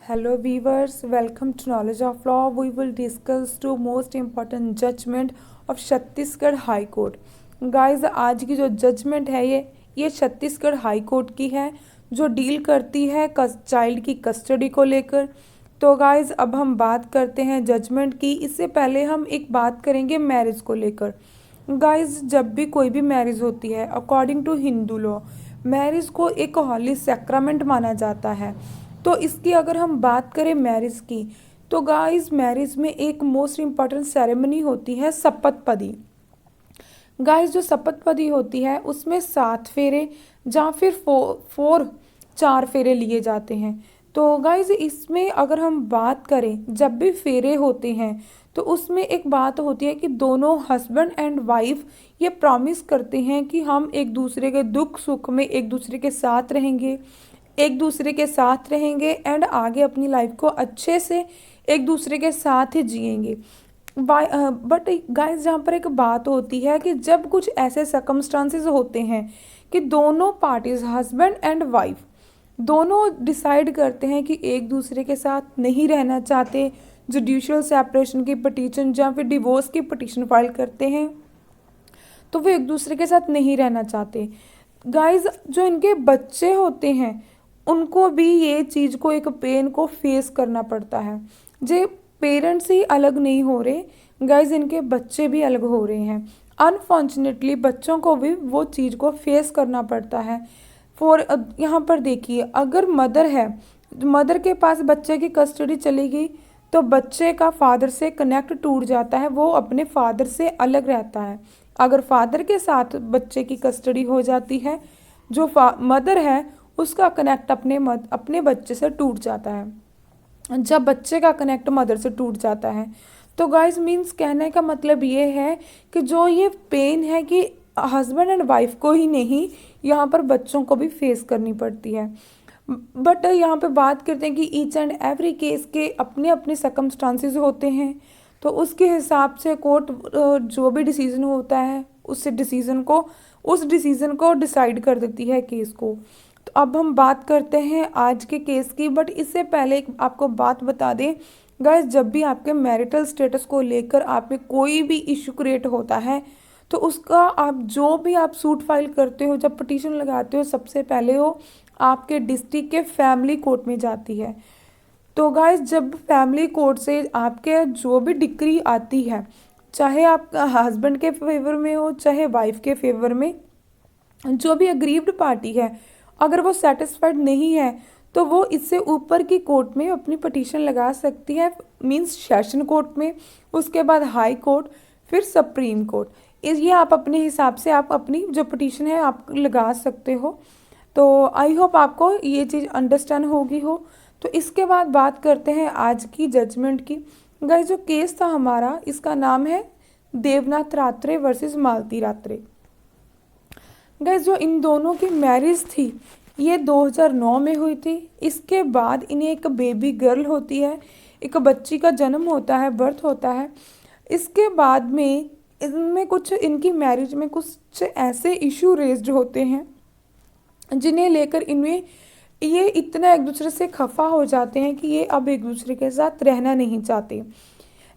Hello viewers, welcome to Knowledge of Law. We will discuss two most important judgment of Chhattisgarh high court. Guys आज की जो judgement है ये Chhattisgarh high court की है जो डील करती है चाइल्ड की कस्टडी को लेकर. तो गाइस अब हम बात करते हैं जजमेंट की. इससे पहले हम एक बात करेंगे मैरिज को लेकर. गाइस जब भी कोई भी मैरिज होती है according to Hindu law marriage को एक हॉली सैक्रामेंट माना जाता है. तो इसकी अगर हम बात करें मैरिज की तो गाइस मैरिज में एक मोस्ट इम्पॉर्टेंट सेरेमनी होती है शपथ पदी. गाइस जो शपथ पदी होती है उसमें 7 फेरे या फिर 4 फेरे लिए जाते हैं. तो गाइस इसमें अगर हम बात करें जब भी फेरे होते हैं तो उसमें एक बात होती है कि दोनों हस्बैंड एंड वाइफ ये प्रॉमिस करते हैं कि हम एक दूसरे के दुख सुख में एक दूसरे के साथ रहेंगे, एक दूसरे के साथ रहेंगे एंड आगे अपनी लाइफ को अच्छे से एक दूसरे के साथ ही जिएंगे. बट गाइस जहाँ पर एक बात होती है कि जब कुछ ऐसे सर्कमस्टांसेस होते हैं कि दोनों पार्टीज हस्बैंड एंड वाइफ दोनों डिसाइड करते हैं कि एक दूसरे के साथ नहीं रहना चाहते, जुडिशियल सेपरेशन की पटिशन या फिर डिवोर्स की पटिशन फाइल करते हैं तो वो एक दूसरे के साथ नहीं रहना चाहते. गाइस जो इनके बच्चे होते हैं उनको भी ये चीज़ को एक पेन को फेस करना पड़ता है. जे पेरेंट्स ही अलग नहीं हो रहे गाइस, इनके बच्चे भी अलग हो रहे हैं. अनफॉर्चुनेटली बच्चों को भी वो चीज़ को फेस करना पड़ता है. यहाँ पर देखिए अगर मदर है, मदर के पास बच्चे की कस्टडी चली गई तो बच्चे का फादर से कनेक्ट टूट जाता है, वो अपने फादर से अलग रहता है. अगर फादर के साथ बच्चे की कस्टडी हो जाती है जो मदर है उसका कनेक्ट अपने बच्चे से टूट जाता है. जब बच्चे का कनेक्ट मदर से टूट जाता है तो गाइस मीन्स कहने का मतलब ये है कि जो ये पेन है कि हस्बैंड एंड वाइफ को ही नहीं यहाँ पर बच्चों को भी फेस करनी पड़ती है. बट यहाँ पे बात करते हैं कि ईच एंड एवरी केस के अपने अपने सर्कमस्टांसेस होते हैं तो उसके हिसाब से कोर्ट जो भी डिसीजन होता है उस डिसीज़न को डिसाइड कर देती है केस को. तो अब हम बात करते हैं आज के केस की. बट इससे पहले एक आपको बात बता दें गाइस, जब भी आपके मैरिटल स्टेटस को लेकर आप में कोई भी इशू क्रिएट होता है तो उसका आप सूट फाइल करते हो, जब पिटीशन लगाते हो, सबसे पहले वो आपके डिस्ट्रिक्ट के फैमिली कोर्ट में जाती है. तो गाइस जब फैमिली कोर्ट से आपके जो भी डिक्री आती है, चाहे आपका हस्बैंड के फेवर में हो चाहे वाइफ के फेवर में, जो भी अग्रीव्ड पार्टी है अगर वो सेटिस्फाइड नहीं है तो वो इससे ऊपर की कोर्ट में अपनी पिटीशन लगा सकती है. मींस सेशन कोर्ट में, उसके बाद हाई कोर्ट, फिर सुप्रीम कोर्ट. ये आप अपने हिसाब से आप अपनी जो पिटीशन है आप लगा सकते हो. तो आई होप आपको ये चीज़ अंडरस्टैंड होगी हो. तो इसके बाद बात करते हैं आज की जजमेंट की. गाइस जो केस था हमारा इसका नाम है देवनाथ रात्रे वर्सेस मालती रात्रे. गाइस जो इन दोनों की मैरिज थी ये 2009 में हुई थी. इसके बाद इन्हें एक बेबी गर्ल होती है, एक बच्ची का जन्म होता है, बर्थ होता है. इसके बाद में इनमें कुछ इनकी मैरिज में कुछ ऐसे इशू रेज्ड होते हैं जिन्हें लेकर इनमें ये इतना एक दूसरे से खफा हो जाते हैं कि ये अब एक दूसरे के साथ रहना नहीं चाहते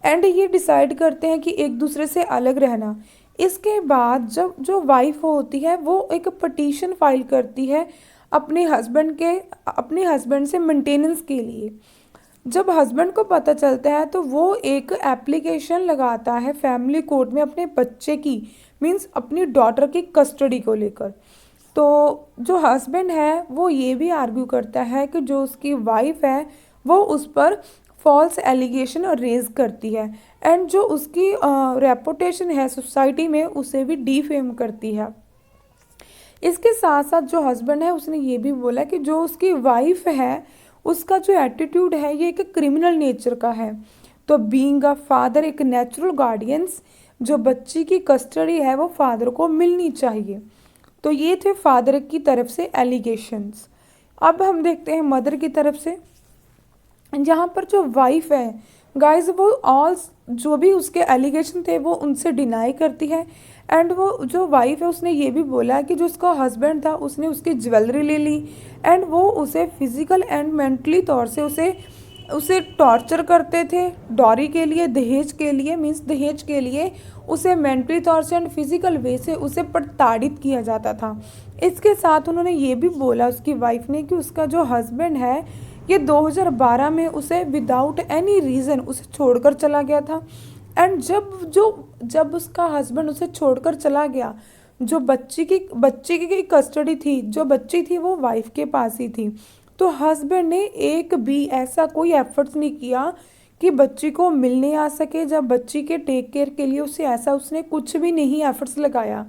एंड ये डिसाइड करते हैं कि एक दूसरे से अलग रहना. इसके बाद जब जो वाइफ होती है वो एक पटिशन फाइल करती है अपने हस्बैंड से मेंटेनेंस के लिए. जब हस्बैंड को पता चलता है तो वो एक एप्लीकेशन लगाता है फैमिली कोर्ट में अपने बच्चे की मीन्स अपनी डॉटर की कस्टडी को लेकर. तो जो हस्बैंड है वो ये भी आर्ग्यू करता है कि जो उसकी वाइफ है वो उस पर फॉल्स एलिगेशन रेज करती है एंड जो उसकी रेपुटेशन है सोसाइटी में उसे भी डिफेम करती है. इसके साथ साथ जो हस्बैंड है उसने ये भी बोला कि जो उसकी वाइफ है उसका जो एटीट्यूड है ये एक क्रिमिनल नेचर का है. तो बीइंग अ फादर एक नेचुरल गार्डियंस जो बच्ची की कस्टडी है वो फादर को मिलनी चाहिए. तो ये थे फादर की तरफ से एलिगेशंस. अब हम देखते हैं मदर की तरफ से. जहाँ पर जो वाइफ है गाइस वो जो भी उसके एलिगेशन थे वो उनसे डिनाई करती है। एंड वो जो वाइफ है उसने ये भी बोला कि जो उसका हस्बैंड था उसने उसकी ज्वेलरी ले ली एंड वो उसे फिजिकल एंड मेंटली तौर से उसे उसे टॉर्चर करते थे डॉरी के लिए, दहेज के लिए, मीन्स दहेज के लिए उसे मेंटली तौर से एंड फिजिकल वे से उसे प्रताड़ित किया जाता था। इसके साथ उन्होंने ये भी बोला उसकी वाइफ ने कि उसका जो हस्बैंड है ये 2012 में उसे विदाउट एनी रीज़न उसे छोड़कर चला गया था। एंड जब उसका हस्बैंड उसे छोड़कर चला गया, जो बच्ची की कस्टडी थी, जो बच्ची थी वो वाइफ के पास ही थी। तो हस्बैंड ने एक भी ऐसा कोई एफर्ट्स नहीं किया कि बच्ची को मिलने आ सके, जब बच्ची के टेक केयर के लिए उसे ऐसा उसने कुछ भी नहीं एफर्ट्स लगाया।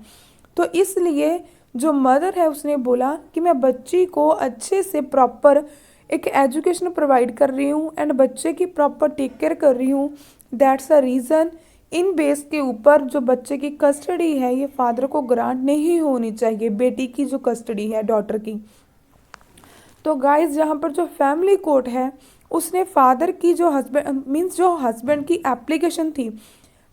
तो इसलिए जो मदर है उसने बोला कि मैं बच्ची को अच्छे से प्रॉपर एक एजुकेशन प्रोवाइड कर रही हूँ एंड बच्चे की प्रॉपर टेक केयर कर रही हूँ। That's a reason in base के ऊपर जो बच्चे की कस्टडी है ये फादर को ग्रांट नहीं होनी चाहिए, बेटी की जो कस्टडी है डॉटर की। तो गाइस यहाँ पर जो फैमिली कोर्ट है उसने फादर की जो हस्बैंड मीन्स जो हस्बैंड की एप्लीकेशन थी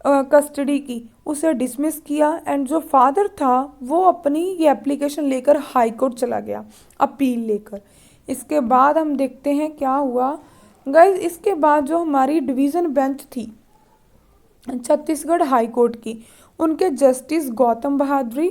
कस्टडी की उसे डिसमिस किया एंड जो फादर था वो अपनी ये एप्लीकेशन लेकर हाई कोर्ट चला गया अपील लेकर। इसके बाद हम देखते हैं क्या हुआ गाइस। इसके बाद जो हमारी डिवीज़न बेंच थी छत्तीसगढ़ हाई कोर्ट की, उनके जस्टिस गौतम बहादुरी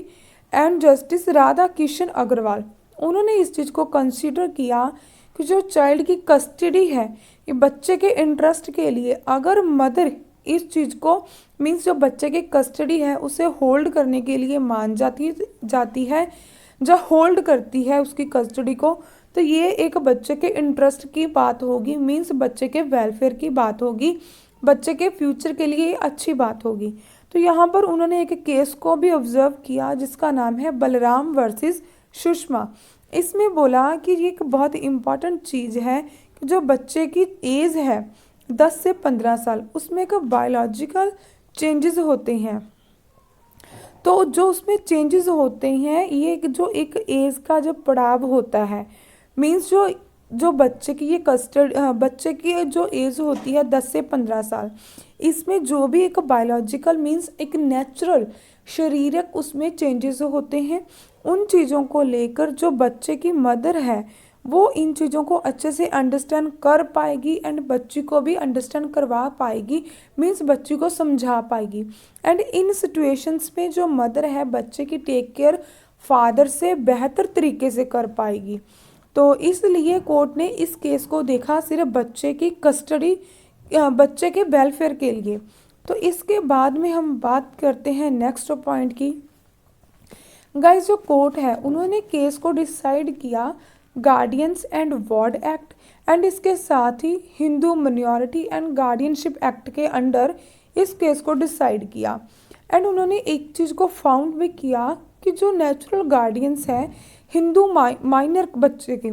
एंड जस्टिस राधा किशन अग्रवाल, उन्होंने इस चीज़ को कंसीडर किया कि जो चाइल्ड की कस्टडी है ये बच्चे के इंटरेस्ट के लिए अगर मदर इस चीज़ को मीन्स जो बच्चे की कस्टडी है उसे होल्ड करने के लिए मान जाती है, जब होल्ड करती है उसकी कस्टडी को, तो ये एक बच्चे के इंटरेस्ट की बात होगी, मीन्स बच्चे के वेलफेयर की बात होगी, बच्चे के फ्यूचर के लिए अच्छी बात होगी। तो यहाँ पर उन्होंने एक केस को भी ऑब्जर्व किया जिसका नाम है बलराम वर्सेस सुषमा। इसमें बोला कि ये एक बहुत इम्पॉर्टेंट चीज़ है कि जो बच्चे की एज है 10 से 15 साल उसमें एक बायोलॉजिकल चेंजेस होते हैं। तो जो उसमें चेंजेस होते हैं ये जो एक एज का जो पड़ाव होता है, मीन्स जो बच्चे की ये बच्चे की जो एज होती है 10 से 15 साल, इसमें जो भी एक बायोलॉजिकल मीन्स एक नेचुरल शारीरिक उसमें चेंजेस होते हैं, उन चीज़ों को लेकर जो बच्चे की मदर है वो इन चीज़ों को अच्छे से अंडरस्टैंड कर पाएगी एंड बच्ची को भी अंडरस्टैंड करवा पाएगी, मीन्स बच्ची को समझा पाएगी। एंड इन सिचुएशंस में जो मदर है बच्चे की टेक केयर फादर से बेहतर तरीके से कर पाएगी। तो इसलिए कोर्ट ने इस केस को देखा सिर्फ बच्चे की कस्टडी बच्चे के वेलफेयर के लिए। तो इसके बाद में हम बात करते हैं नेक्स्ट पॉइंट की। गाइस जो कोर्ट है उन्होंने केस को डिसाइड किया guardians and ward act and इसके साथ ही Hindu minority and guardianship act के अंडर इस केस को डिसाइड किया। एंड उन्होंने एक चीज़ को फाउंड भी किया कि जो नेचुरल गार्डियंस है हिंदू माइनर बच्चे के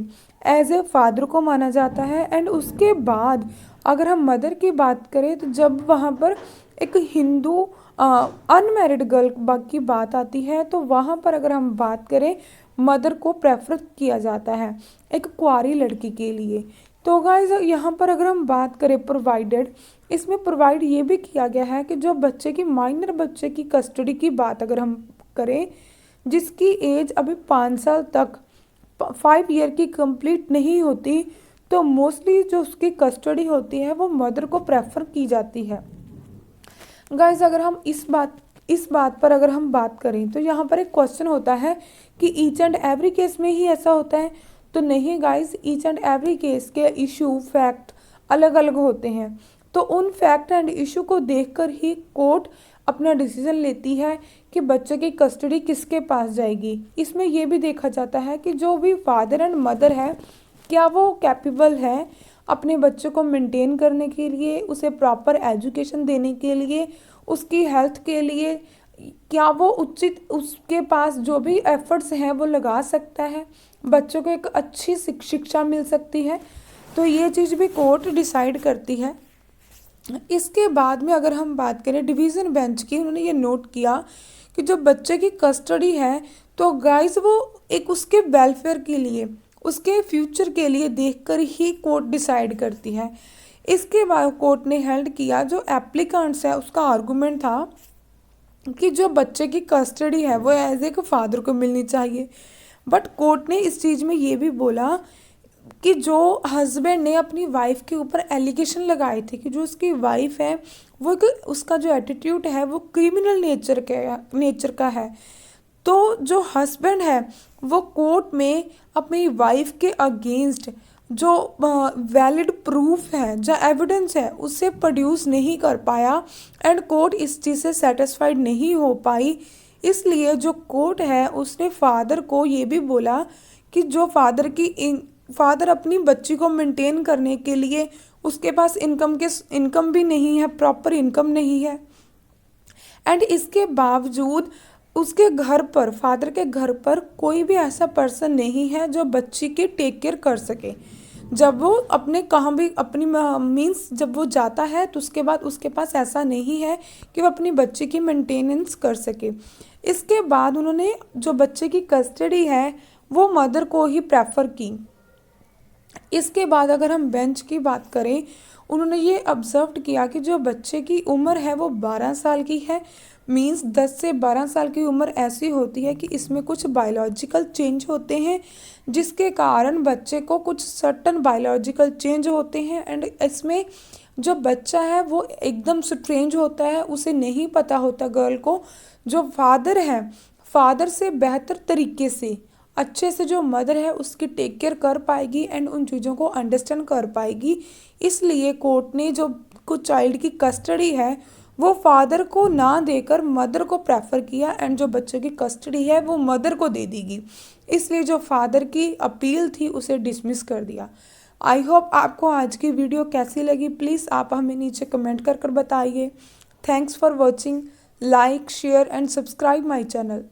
एज ए फादर को माना जाता है। एंड उसके बाद अगर हम मदर की बात करें तो जब वहाँ पर एक हिंदू अनमैरिड गर्ल की बात आती है तो वहाँ पर अगर हम बात करें मदर को प्रेफर किया जाता है एक कुंवारी लड़की के लिए। तो गाइस यहाँ पर अगर हम बात करें प्रोवाइडेड, इसमें प्रोवाइड ये भी किया गया है कि जो बच्चे की माइनर बच्चे की कस्टडी की बात अगर हम करें जिसकी एज अभी 5 साल तक 5 ईयर की कंप्लीट नहीं होती, तो मोस्टली जो उसकी कस्टडी होती है वो मदर को प्रेफर की जाती है। गाइस अगर हम इस बात पर अगर हम बात करें तो यहाँ पर एक क्वेश्चन होता है कि ईच एंड एवरी केस में ही ऐसा होता है, तो नहीं guys, each and every case के इशू फैक्ट अलग अलग होते हैं। तो उन फैक्ट एंड इशू को देखकर ही कोर्ट अपना डिसीजन लेती है कि बच्चे की कस्टडी किसके पास जाएगी। इसमें यह भी देखा जाता है कि जो भी फादर एंड मदर है क्या वो कैपेबल है अपने बच्चे को मेंटेन करने के लिए, उसे प्रॉपर एजुकेशन देने के लिए, उसकी हेल्थ के लिए, क्या वो उचित उसके पास जो भी एफर्ट्स हैं वो लगा सकता है, बच्चों को एक अच्छी शिक्षा मिल सकती है। तो ये चीज़ भी कोर्ट डिसाइड करती है। इसके बाद में अगर हम बात करें डिवीज़न बेंच की, उन्होंने ये नोट किया कि जो बच्चे की कस्टडी है तो गाइस वो एक उसके वेलफेयर के लिए उसके फ्यूचर के लिए देखकर ही कोर्ट डिसाइड करती है। इसके बाद कोर्ट ने हेल्ड किया, जो एप्लीकेंट्स है उसका आर्गूमेंट था कि जो बच्चे की कस्टडी है वो एज ए फादर को मिलनी चाहिए। बट कोर्ट ने इस चीज़ में ये भी बोला कि जो हस्बैंड ने अपनी वाइफ के ऊपर एलिगेशन लगाए थे कि जो उसकी वाइफ है वो उसका जो एटीट्यूड है वो क्रिमिनल नेचर का है, तो जो हस्बैंड है वो कोर्ट में अपनी वाइफ के अगेंस्ट जो वैलिड प्रूफ है, जो एविडेंस है, उसे प्रोड्यूस नहीं कर पाया एंड कोर्ट इस चीज़ से सेटिस्फाइड नहीं हो पाई। इसलिए जो कोर्ट है उसने फादर को ये भी बोला कि जो फादर अपनी बच्ची को मेंटेन करने के लिए उसके पास इनकम भी नहीं है, प्रॉपर इनकम नहीं है, एंड इसके बावजूद उसके घर पर, फादर के घर पर कोई भी ऐसा पर्सन नहीं है जो बच्ची की टेक केयर कर सके। जब वो अपने कहाँ भी अपनी मीन्स जब वो जाता है तो उसके बाद उसके पास ऐसा नहीं है कि वो अपनी बच्ची की मेंटेनेंस कर सके। इसके बाद उन्होंने जो बच्चे की कस्टडी है वो मदर को ही प्रेफर की। इसके बाद अगर हम बेंच की बात करें, उन्होंने ये ऑब्जर्व किया कि जो बच्चे की उम्र है वो 12 साल की है। मींस 10 से 12 साल की उम्र ऐसी होती है कि इसमें कुछ बायोलॉजिकल चेंज होते हैं, जिसके कारण बच्चे को कुछ सर्टन बायोलॉजिकल चेंज होते हैं एंड इसमें जो बच्चा है वो एकदम स्ट्रेंज होता है, उसे नहीं पता होता गर्ल को। जो फादर है, फादर से बेहतर तरीके से अच्छे से जो मदर है उसकी टेक केयर कर पाएगी एंड उन चीज़ों को अंडरस्टैंड कर पाएगी। इसलिए कोर्ट ने जो कुछ चाइल्ड की कस्टडी है वो फादर को ना देकर मदर को प्रेफर किया एंड जो बच्चे की कस्टडी है वो मदर को दे देगी। इसलिए जो फादर की अपील थी उसे डिसमिस कर दिया। आई होप आपको आज की वीडियो कैसी लगी, प्लीज़ आप हमें नीचे कमेंट कर बताइए। Thanks for watching, like share and subscribe my channel.